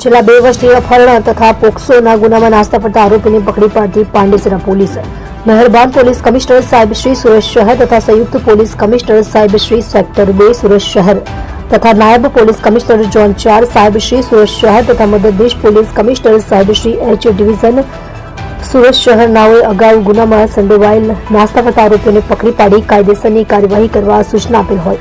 છેલ્લા 2 વર્ષથી અપહરણ તથા પોક્સોના ગુનામાં નાસ્તા પડતા આરોપીને પકડી પાડતી પાંડેસરા પોલીસ મહેરબાન પોલીસ કમિશનર સાહેબ શ્રી સુરત શહેર તથા સંયુક્ત પોલીસ કમિશનર સાહેબ શ્રી સેક્ટર 2 સુરત શહેર તથા નાયબ પોલીસ કમિશનર ઝોન 4 સાહેબ શ્રી સુરત શહેર તથા મદદનીશ પોલીસ કમિશનર સાહેબ શ્રી એચ ડિવિઝન સુરત શહેર નાઓએ અગાઉ ગુનામાં સંડોવાયેલ નાસ્તા પડતા આરોપીઓને પકડી પાડી કાયદેસરની કાર્યવાહી કરવા સૂચના આપેલ હોય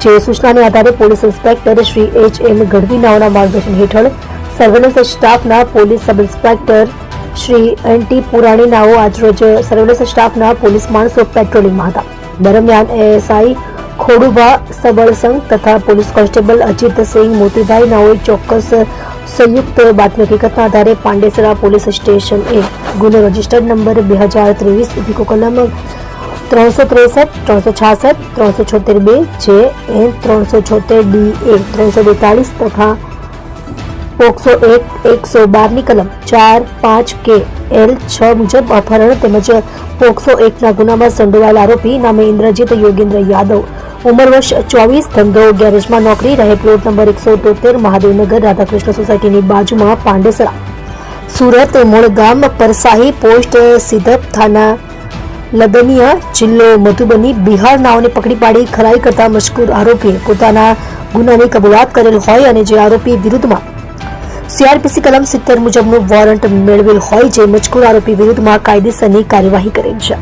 જે સૂચનાને આધારે police inspector Shri H M Gadhvi નાઓના માર્ગદર્શન હેઠળ સર્વેલન્સ સ્ટાફના police sub inspector Shri N T Purani નાઓ આજરોજ સર્વેલન્સ સ્ટાફના પોલીસ માણસો પેટ્રોલિંગમાં હતા. દરમિયાન એએસઆઈ ખોડુભા સબળસંગ તથા પોલીસ કોન્સ્ટેબલ અજીતસિંહ મોતીભાઈ નાઓએ ચોક્કસ સંયુક્ત બાતમી હકીકતના આધારે પાંડેસરા પોલીસ સ્ટેશન એ ગુનો રજિસ્ટર્ડ નંબર 2023 ઇફિકો કલમ 363, 366, 376B, JN 376 DA 342 તથા પોક્સો એક્ટ 112 ની કલમ 4, 5 કે L 6 મુજબ અપહરણ તેમજ પોક્સો એક્ટના ગુનામાં સંડોવાયેલ આરોપી નામે ઇન્દ્રજીત યોગેન્દ્ર યાદવ, ઉંમર વર્ષ 24, ધંધો ગેરેજમાં નોકરી, રહે પ્લોટ નંબર 173, મહાદેવનગર, રાધાકૃષ્ણ સોસાયટીની બાજુમાં, પાંડેસરા, સુરત, મૂળ ગામ પરસાહી, પોસ્ટ સિદ્ધપ, થાના લદનિયા, જિલ્લો મધુબની, બિહાર નાઓને પકડી પાડી ખરાઈ કરતા મજકૂર આરોપીએ પોતાના ગુનાની કબૂલાત કરેલ હોય અને જે આરોપી વિરુદ્ધમાં CRPC કલમ 70 મુજબનું વોરંટ મેળવેલ હોય જે મજકૂર આરોપી વિરુદ્ધમાં કાયદેસરની કાર્યવાહી કરેલ છે.